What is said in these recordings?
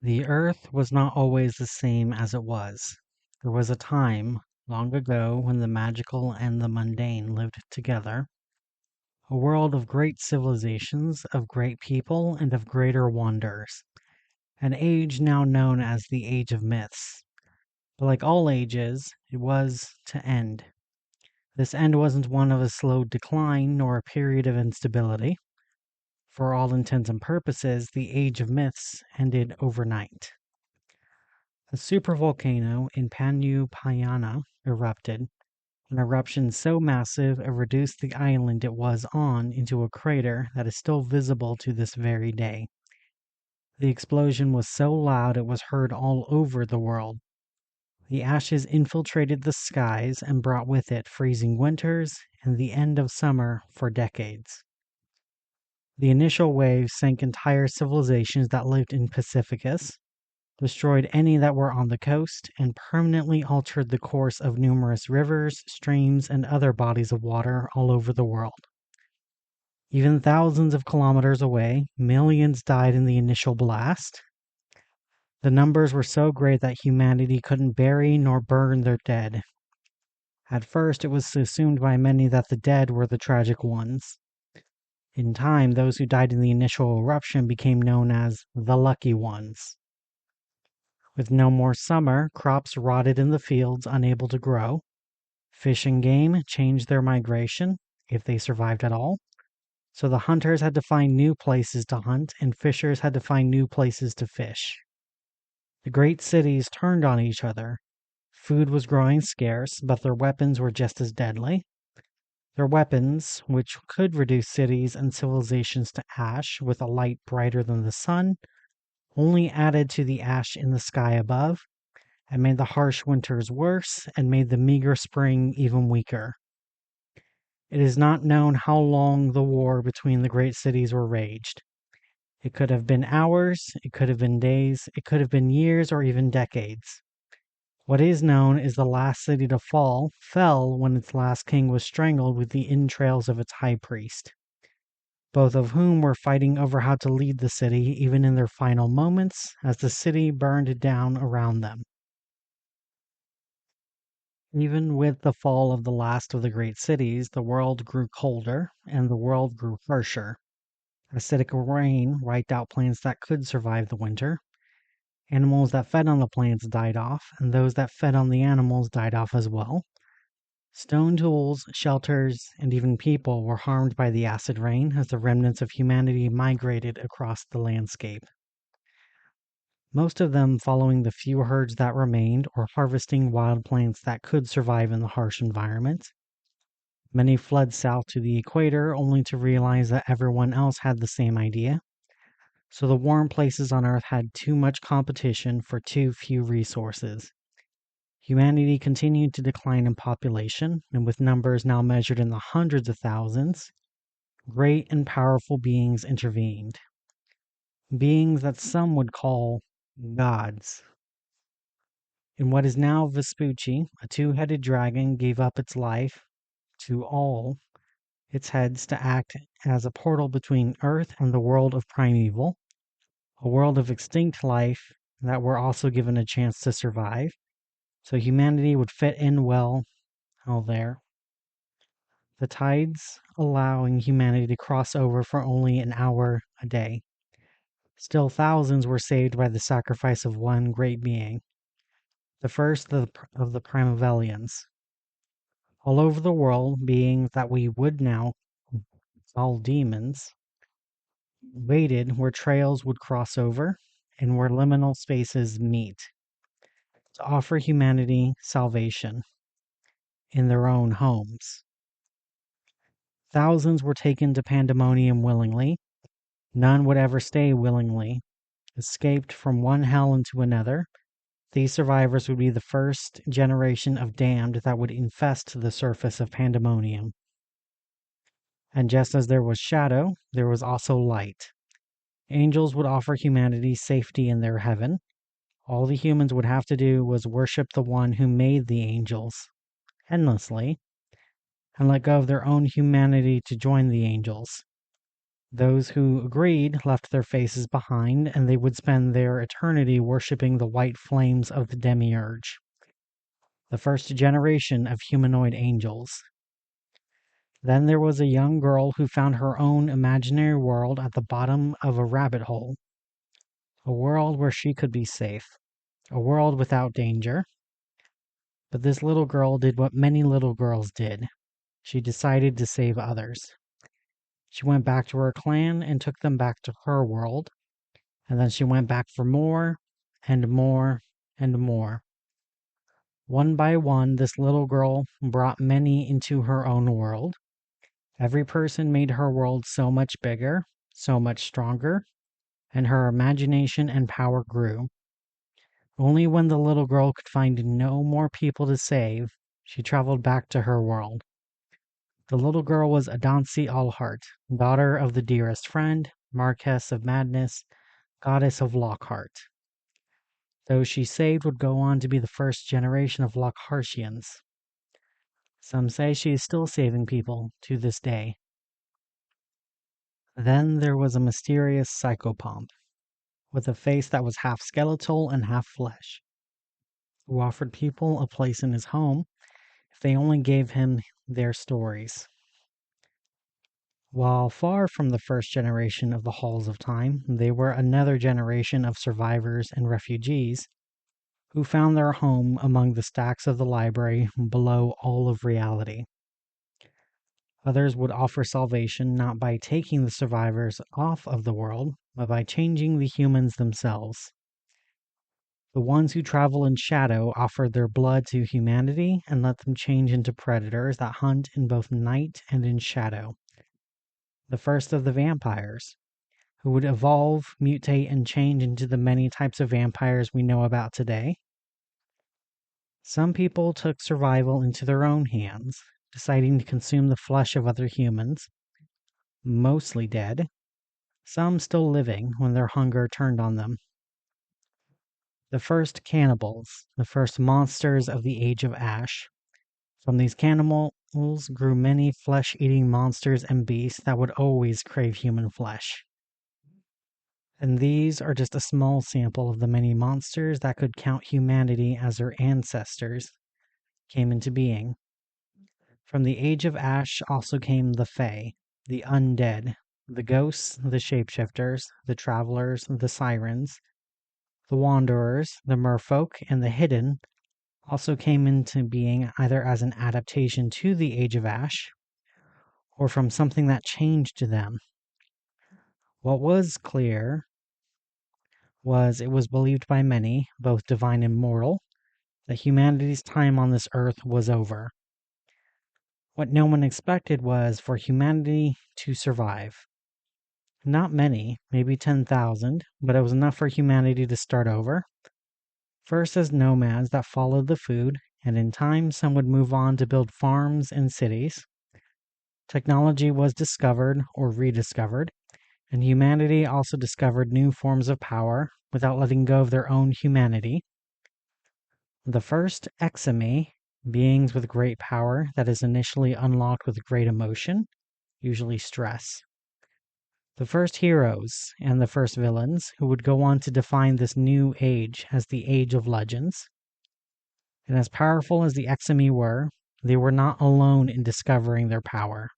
The earth was not always the same as it was. There was a time, long ago, when the magical and the mundane lived together, a world of great civilizations, of great people, and of greater wonders, an age now known as the Age of Myths. But like all ages, it was to end. This end wasn't one of a slow decline nor a period of instability. For all intents and purposes, the Age of Myths ended overnight. A supervolcano in Panu erupted, an eruption so massive it reduced the island it was on into a crater that is still visible to this very day. The explosion was so loud it was heard all over the world. The ashes infiltrated the skies and brought with it freezing winters and the end of summer for decades. The initial wave sank entire civilizations that lived in Pacificus, destroyed any that were on the coast, and permanently altered the course of numerous rivers, streams, and other bodies of water all over the world. Even thousands of kilometers away, millions died in the initial blast. The numbers were so great that humanity couldn't bury nor burn their dead. At first, it was assumed by many that the dead were the tragic ones. In time, those who died in the initial eruption became known as the lucky ones. With no more summer, crops rotted in the fields, unable to grow. Fish and game changed their migration, if they survived at all. So the hunters had to find new places to hunt, and fishers had to find new places to fish. The great cities turned on each other. Food was growing scarce, but their weapons were just as deadly. Their weapons, which could reduce cities and civilizations to ash with a light brighter than the sun, only added to the ash in the sky above, and made the harsh winters worse, and made the meager spring even weaker. It is not known how long the war between the great cities were raged. It could have been hours, it could have been days, it could have been years, or even decades. What is known is the last city to fall fell when its last king was strangled with the entrails of its high priest, both of whom were fighting over how to lead the city even in their final moments as the city burned down around them. Even with the fall of the last of the great cities, the world grew colder and the world grew harsher. Acidic rain wiped out plants that could survive the winter. Animals that fed on the plants died off, and those that fed on the animals died off as well. Stone tools, shelters, and even people were harmed by the acid rain as the remnants of humanity migrated across the landscape. Most of them following the few herds that remained or harvesting wild plants that could survive in the harsh environment. Many fled south to the equator only to realize that everyone else had the same idea. So the warm places on Earth had too much competition for too few resources. Humanity continued to decline in population, and with numbers now measured in the hundreds of thousands, great and powerful beings intervened. Beings that some would call gods. In what is now Vespucci, a two-headed dragon gave up its life to all its heads to act as a portal between Earth and the world of primeval, a world of extinct life that were also given a chance to survive, so humanity would fit in well out there. The tides allowing humanity to cross over for only an hour a day. Still, thousands were saved by the sacrifice of one great being, the first of the Primevalians. All over the world, beings that we would now call demons, waited where trails would cross over and where liminal spaces meet to offer humanity salvation in their own homes. Thousands were taken to Pandemonium willingly. None would ever stay willingly. Escaped from one hell into another, these survivors would be the first generation of damned that would infest the surface of Pandemonium. And just as there was shadow, there was also light. Angels would offer humanity safety in their heaven. All the humans would have to do was worship the one who made the angels endlessly and let go of their own humanity to join the angels. Those who agreed left their faces behind, and they would spend their eternity worshipping the white flames of the demiurge, the first generation of humanoid angels. Then there was a young girl who found her own imaginary world at the bottom of a rabbit hole, a world where she could be safe, a world without danger. But this little girl did what many little girls did. She decided to save others. She went back to her clan and took them back to her world, and then she went back for more and more and more. One by one, this little girl brought many into her own world. Every person made her world so much bigger, so much stronger, and her imagination and power grew. Only when the little girl could find no more people to save, she traveled back to her world. The little girl was Adansi Allheart, daughter of the dearest friend, Marquess of Madness, goddess of Lockhart. Those she saved would go on to be the first generation of Lockhartians. Some say she is still saving people to this day. Then there was a mysterious psychopomp, with a face that was half skeletal and half flesh, who offered people a place in his home if they only gave him their stories. While far from the first generation of the Halls of Time, they were another generation of survivors and refugees who found their home among the stacks of the library below all of reality. Others would offer salvation not by taking the survivors off of the world, but by changing the humans themselves. The ones who travel in shadow offered their blood to humanity and let them change into predators that hunt in both night and in shadow. The first of the vampires, who would evolve, mutate, and change into the many types of vampires we know about today. Some people took survival into their own hands, deciding to consume the flesh of other humans, mostly dead, some still living when their hunger turned on them. The first cannibals, the first monsters of the Age of Ash. From these cannibals grew many flesh-eating monsters and beasts that would always crave human flesh. And these are just a small sample of the many monsters that could count humanity as their ancestors came into being. From the Age of Ash also came the Fae, the undead, the ghosts, the shapeshifters, the travelers, the sirens, the wanderers, the merfolk, and the hidden also came into being either as an adaptation to the Age of Ash or from something that changed to them. What was clear was it was believed by many, both divine and mortal, that humanity's time on this earth was over. What no one expected was for humanity to survive. Not many, maybe 10,000, but it was enough for humanity to start over. First as nomads that followed the food, and in time some would move on to build farms and cities. Technology was discovered or rediscovered, and humanity also discovered new forms of power without letting go of their own humanity. The first Exime, beings with great power that is initially unlocked with great emotion, usually stress. The first heroes and the first villains who would go on to define this new age as the Age of Legends. And as powerful as the Exime were, they were not alone in discovering their power.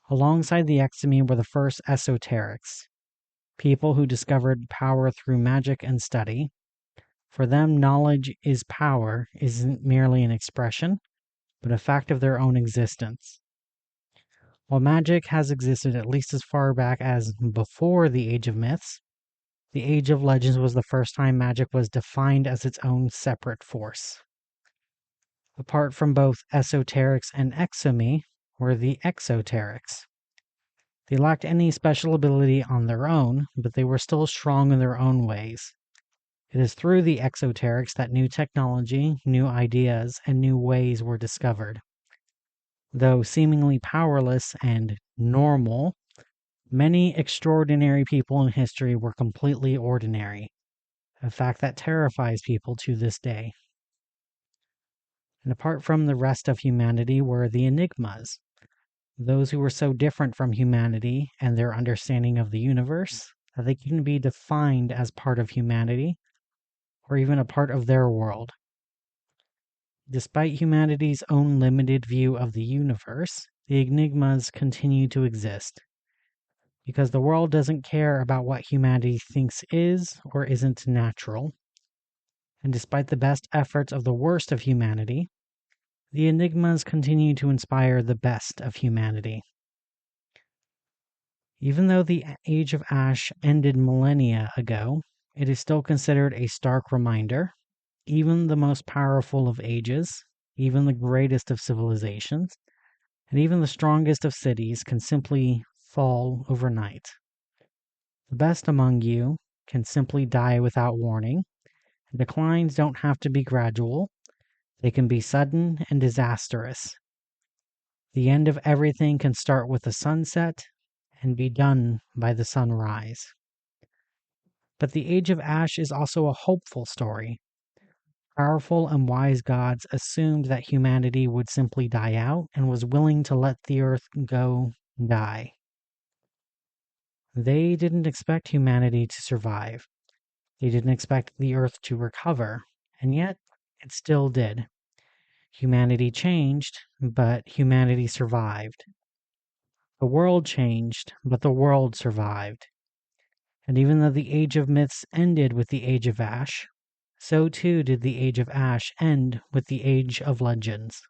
Alongside the Exime were the first esoterics, people who discovered power through magic and study. For them, knowledge is power isn't merely an expression, but a fact of their own existence. While magic has existed at least as far back as before the Age of Myths, the Age of Legends was the first time magic was defined as its own separate force. Apart from both esoterics and exome were the exoterics. They lacked any special ability on their own, but they were still strong in their own ways. It is through the exoterics that new technology, new ideas, and new ways were discovered. Though seemingly powerless and normal, many extraordinary people in history were completely ordinary, a fact that terrifies people to this day. And apart from the rest of humanity were the enigmas, those who were so different from humanity and their understanding of the universe that they couldn't be defined as part of humanity or even a part of their world. Despite humanity's own limited view of the universe, the enigmas continue to exist because the world doesn't care about what humanity thinks is or isn't natural. And despite the best efforts of the worst of humanity, the enigmas continue to inspire the best of humanity. Even though the Age of Ash ended millennia ago, it is still considered a stark reminder. Even the most powerful of ages, even the greatest of civilizations, and even the strongest of cities can simply fall overnight. The best among you can simply die without warning. Declines don't have to be gradual, they can be sudden and disastrous. The end of everything can start with the sunset and be done by the sunrise. But the Age of Ash is also a hopeful story. Powerful and wise gods assumed that humanity would simply die out and was willing to let the earth go die. They didn't expect humanity to survive. They didn't expect the earth to recover, and yet it still did. Humanity changed, but humanity survived. The world changed, but the world survived. And even though the Age of Myths ended with the Age of Ash, so too did the Age of Ash end with the Age of Legends.